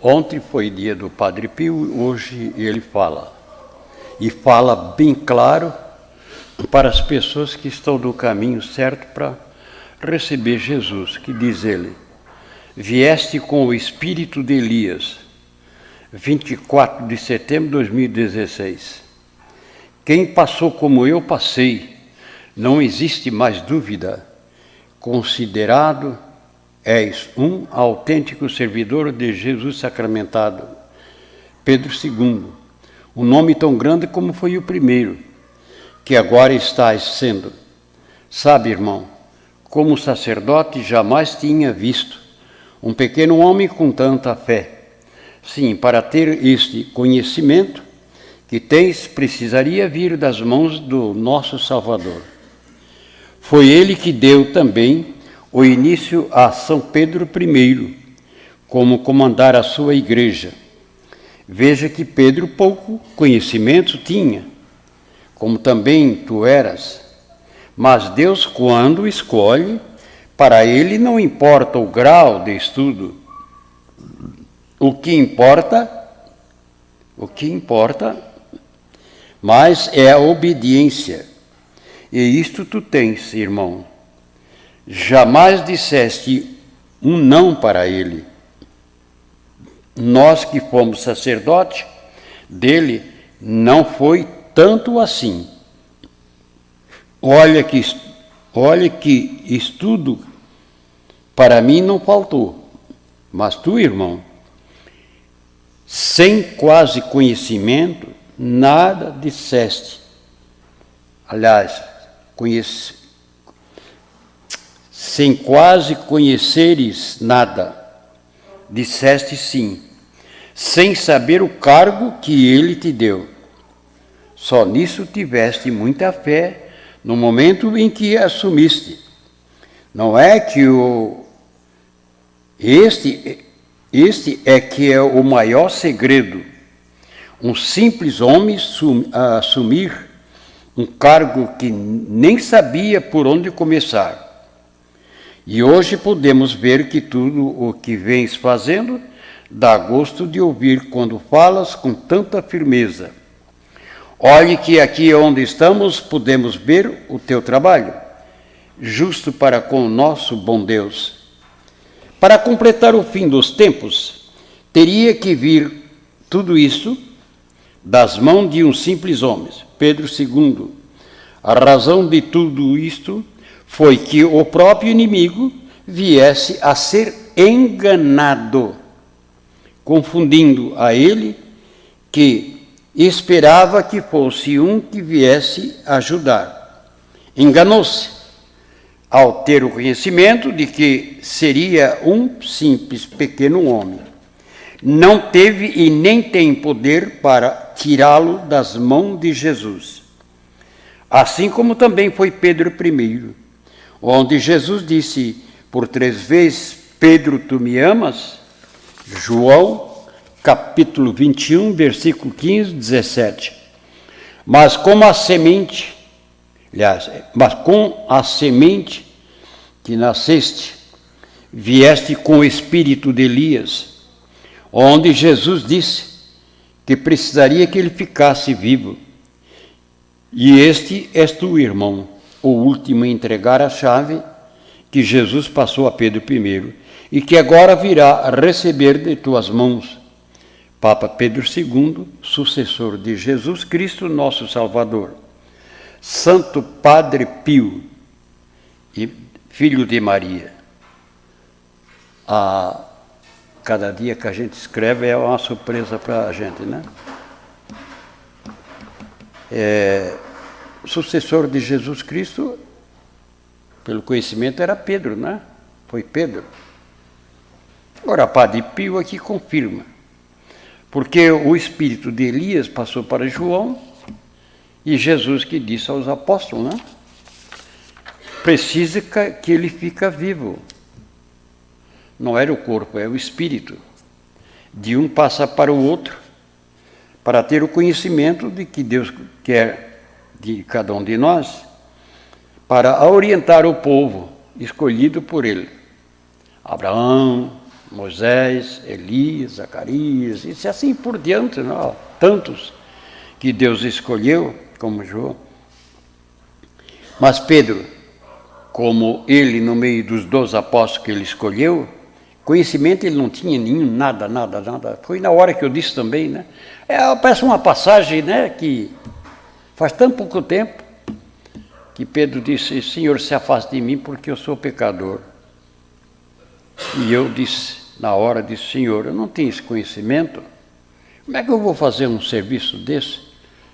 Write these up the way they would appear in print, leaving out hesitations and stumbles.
Ontem foi dia do Padre Pio, hoje ele fala. E fala bem claro para as pessoas que estão no caminho certo para receber Jesus, que diz ele: vieste com o espírito de Elias, 24 de setembro de 2016. Quem passou como eu passei, não existe mais dúvida. Considerado és um autêntico servidor de Jesus sacramentado. Pedro II, um nome tão grande como foi o primeiro, que agora estás sendo. Sabe, irmão, como sacerdote jamais tinha visto um pequeno homem com tanta fé. Sim, para ter este conhecimento que tens, precisaria vir das mãos do nosso Salvador. Foi ele que deu também o início a São Pedro I, como comandar a sua igreja. Veja que Pedro pouco conhecimento tinha, como também tu eras. Mas Deus, quando escolhe, para ele não importa o grau de estudo. O que importa, mas é a obediência. E isto tu tens, irmão. Jamais disseste um não para ele. Nós que fomos sacerdote dele, não foi tanto assim. Olha que estudo para mim não faltou. Mas tu, irmão, sem quase conhecimento, nada disseste. Aliás, sem quase conheceres nada, disseste sim, sem saber o cargo que ele te deu. Só nisso tiveste muita fé no momento em que assumiste. Não é que este é que é o maior segredo. Um simples homem assumir um cargo que nem sabia por onde começar. E hoje podemos ver que tudo o que vens fazendo dá gosto de ouvir quando falas com tanta firmeza. Olhe que aqui onde estamos podemos ver o teu trabalho, justo para com o nosso bom Deus. Para completar o fim dos tempos, teria que vir tudo isso das mãos de um simples homem, Pedro II. A razão de tudo isto foi que o próprio inimigo viesse a ser enganado, confundindo a ele que esperava que fosse um que viesse ajudar. Enganou-se ao ter o conhecimento de que seria um simples pequeno homem. Não teve e nem tem poder para tirá-lo das mãos de Jesus. Assim como também foi Pedro I, onde Jesus disse por 3 vezes: Pedro, tu me amas? João, capítulo 21, versículo 15, 17. Mas com a semente que nasceste, vieste com o espírito de Elias, onde Jesus disse que precisaria que ele ficasse vivo. E este és tu, irmão, o último a entregar a chave que Jesus passou a Pedro I e que agora virá a receber de tuas mãos. Papa Pedro II, sucessor de Jesus Cristo, nosso Salvador. Santo Padre Pio, e filho de Maria. Cada dia que a gente escreve é uma surpresa para a gente, né? O sucessor de Jesus Cristo, pelo conhecimento, era Pedro, né? Foi Pedro. Agora, Padre Pio aqui confirma, porque o espírito de Elias passou para João e Jesus que disse aos apóstolos, né? Precisa que ele fica vivo. Não era o corpo, é o espírito. De um passa para o outro, para ter o conhecimento de que Deus quer de cada um de nós, para orientar o povo escolhido por ele. Abraão, Moisés, Elias, Zacarias, e assim por diante, não? Tantos que Deus escolheu, como João. Mas Pedro, como ele, no meio dos 12 apóstolos que ele escolheu, conhecimento ele não tinha nenhum, nada. Foi na hora que eu disse também, né? Parece uma passagem, né, que faz tão pouco tempo, que Pedro disse, Senhor, se afaste de mim porque eu sou pecador. E eu disse, na hora, disse, Senhor, eu não tenho esse conhecimento, como é que eu vou fazer um serviço desse?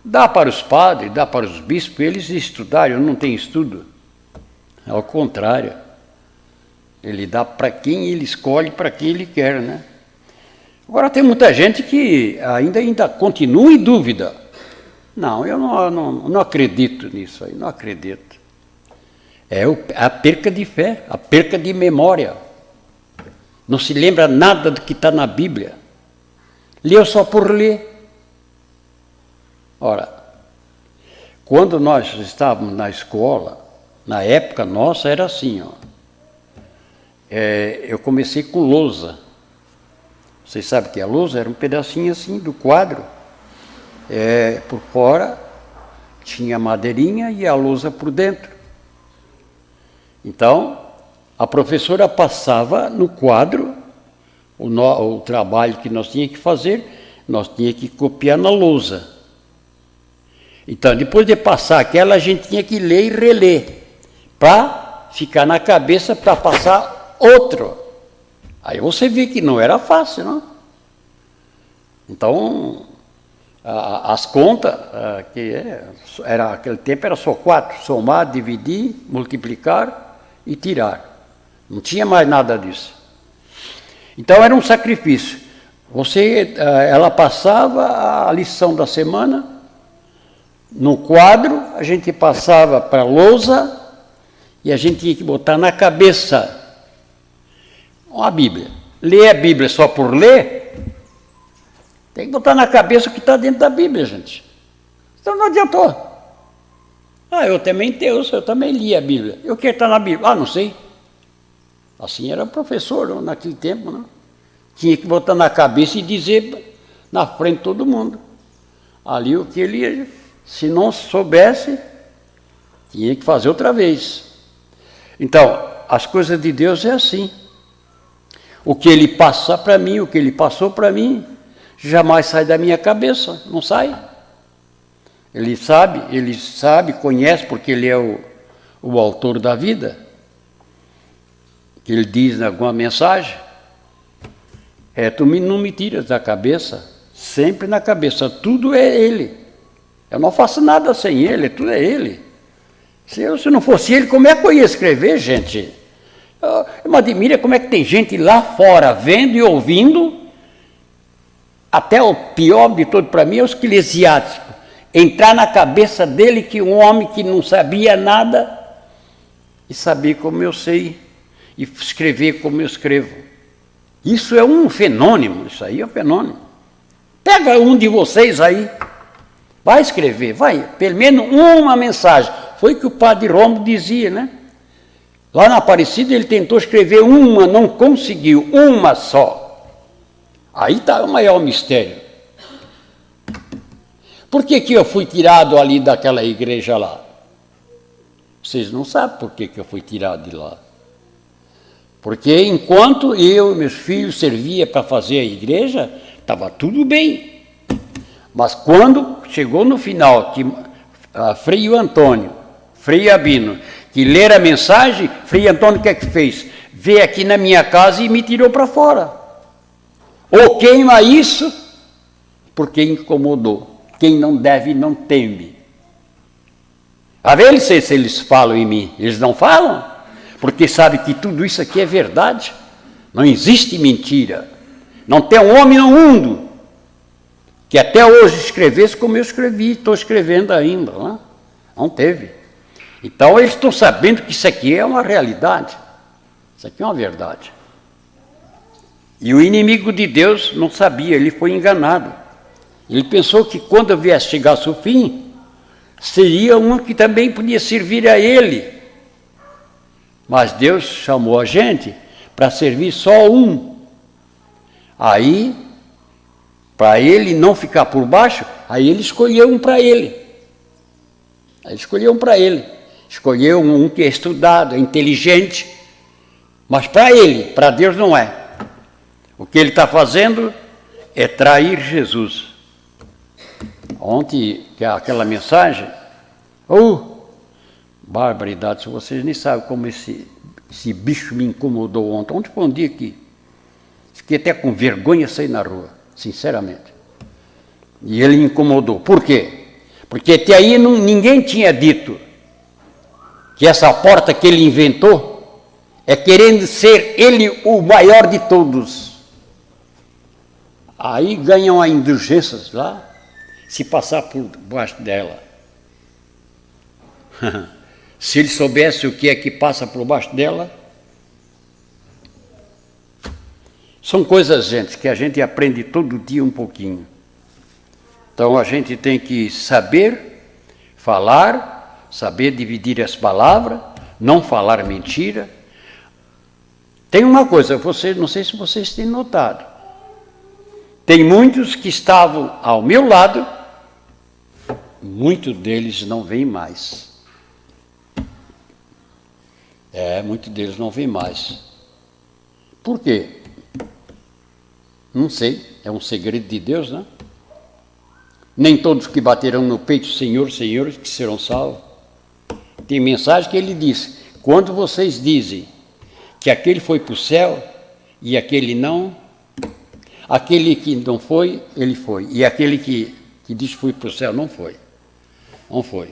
Dá para os padres, dá para os bispos, eles estudarem, eu não tenho estudo. Ao contrário, ele dá para quem ele escolhe, para quem ele quer, né? Agora tem muita gente que ainda continua em dúvida. Não, eu não acredito nisso aí, não acredito. É a perca de fé, a perca de memória. Não se lembra nada do que está na Bíblia. Leu só por ler. Ora, quando nós estávamos na escola, na época nossa era assim, ó. Eu comecei com lousa. Vocês sabem que a lousa era um pedacinho assim do quadro. Por fora tinha a madeirinha e a lousa por dentro. Então, a professora passava no quadro o trabalho que nós tínhamos que fazer, nós tínhamos que copiar na lousa. Então, depois de passar aquela, a gente tinha que ler e reler, para ficar na cabeça, para passar outro. Aí você vê que não era fácil, não? Então, as contas, aquele tempo era só 4, somar, dividir, multiplicar e tirar. Não tinha mais nada disso. Então era um sacrifício. Ela passava a lição da semana, no quadro, a gente passava para a lousa e a gente tinha que botar na cabeça a Bíblia. Ler a Bíblia só por ler, tem que botar na cabeça o que está dentro da Bíblia, gente. Então não adiantou. Eu também li a Bíblia. E o que está na Bíblia? Não sei. Assim era o professor naquele tempo, né? Tinha que botar na cabeça e dizer na frente de todo mundo. Ali o que ele, se não soubesse, tinha que fazer outra vez. Então, as coisas de Deus é assim. O que ele passa para mim, o que ele passou para mim, jamais sai da minha cabeça, não sai. Ele sabe, conhece, porque ele é o autor da vida. Ele diz em alguma mensagem, tu não me tiras da cabeça, sempre na cabeça, tudo é ele. Eu não faço nada sem ele, tudo é ele. Se não fosse ele, como é que eu ia escrever, gente? Eu me admiro como é que tem gente lá fora, vendo e ouvindo, até o pior de tudo para mim é os eclesiásticos. Entrar na cabeça dele que um homem que não sabia nada, e saber como eu sei, e escrever como eu escrevo. Isso é um fenômeno, isso aí é um fenômeno. Pega um de vocês aí, vai escrever, vai, pelo menos uma mensagem. Foi o que o padre Romo dizia, né? Lá na Aparecida ele tentou escrever uma, não conseguiu, uma só. Aí está o maior mistério. Por que eu fui tirado ali daquela igreja lá? Vocês não sabem por que eu fui tirado de lá. Porque enquanto eu e meus filhos servia para fazer a igreja, estava tudo bem. Mas quando chegou no final, que Frei Antônio, Frei Abino, que leram a mensagem, Frei Antônio o que é que fez? Veio aqui na minha casa e me tirou para fora. Ou queima isso, porque incomodou. Quem não deve, não teme. A ver se eles falam em mim. Eles não falam? Porque sabe que tudo isso aqui é verdade. Não existe mentira. Não tem um homem no mundo que até hoje escrevesse como eu escrevi, estou escrevendo ainda. Não teve. Então eles estão sabendo que isso aqui é uma realidade. Isso aqui é uma verdade. E o inimigo de Deus não sabia, ele foi enganado. Ele pensou que quando viesse chegasse o fim, seria um que também podia servir a ele. Mas Deus chamou a gente para servir só um, Aí, para ele não ficar por baixo, aí ele escolheu um para ele. Escolheu um que é estudado, é inteligente, mas para ele, para Deus não é. O que ele está fazendo é trair Jesus. Ontem, aquela mensagem, barbaridade, vocês nem sabem como esse bicho me incomodou ontem. Ontem foi um dia que fiquei até com vergonha de sair na rua, sinceramente. E ele me incomodou. Por quê? Porque até aí ninguém tinha dito que essa porta que ele inventou é querendo ser ele o maior de todos. Aí ganham a indulgências lá, se passar por baixo dela. Se ele soubesse o que é que passa por baixo dela. São coisas, gente, que a gente aprende todo dia um pouquinho. Então a gente tem que saber falar, saber dividir as palavras, não falar mentira. Tem uma coisa, não sei se vocês têm notado. Tem muitos que estavam ao meu lado, muitos deles não vêm mais. Muitos deles não vêm mais. Por quê? Não sei, é um segredo de Deus, né? Nem todos que baterão no peito, Senhor, Senhor, que serão salvos. Tem mensagem que ele diz, quando vocês dizem que aquele foi para o céu e aquele não, aquele que não foi, ele foi. E aquele que diz que foi para o céu, não foi. Não foi.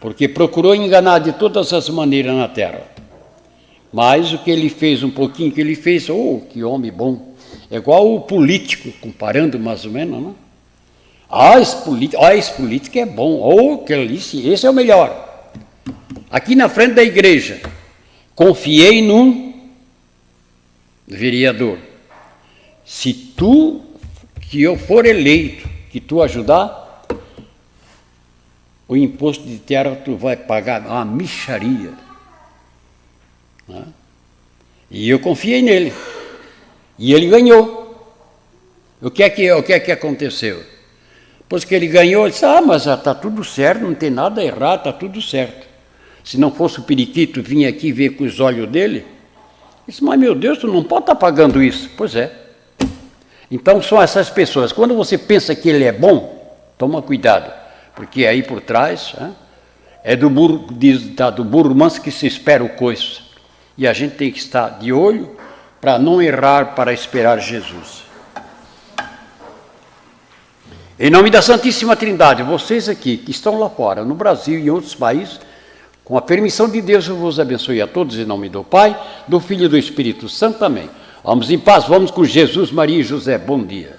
Porque procurou enganar de todas as maneiras na terra. Mas o que ele fez, um pouquinho que ele fez, que homem bom. É igual o político, comparando mais ou menos, né? Esse político é bom, esse é o melhor. Aqui na frente da igreja, confiei num vereador. Se que eu for eleito, que tu ajudar, o imposto de terra tu vai pagar uma mixaria. Né? E eu confiei nele. E ele ganhou. O que é que aconteceu? Pois que ele ganhou, ele disse, mas está tudo certo, não tem nada errado, está tudo certo. Se não fosse o periquito vir aqui ver com os olhos dele, ele disse, mas meu Deus, tu não pode estar pagando isso. Pois é. Então são essas pessoas. Quando você pensa que ele é bom, toma cuidado, porque aí por trás é do burro manso que se espera o coice. E a gente tem que estar de olho para não errar, para esperar Jesus. Em nome da Santíssima Trindade, vocês aqui que estão lá fora, no Brasil e em outros países, com a permissão de Deus, eu vos abençoe a todos em nome do Pai, do Filho e do Espírito Santo. Amém. Vamos em paz, vamos com Jesus, Maria e José. Bom dia.